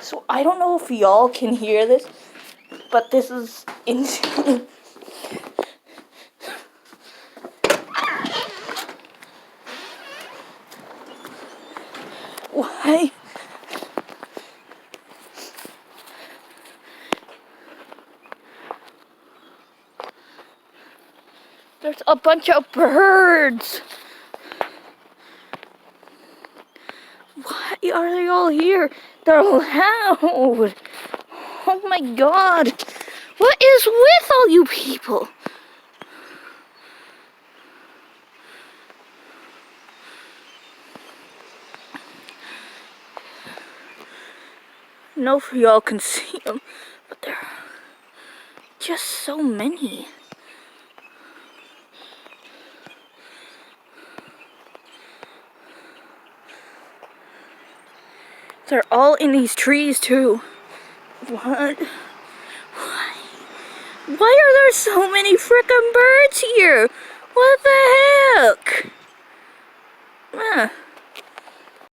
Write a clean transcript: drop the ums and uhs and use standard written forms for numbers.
So I don't know if y'all can hear this, but this is insane. Why? There's a bunch of birds. Why are they all here? They're loud. Oh my god. What is with all you people? I know if y'all can see them, but there are just so many. They're all in these trees too. What? Why are there so many frickin' birds here? What the hell?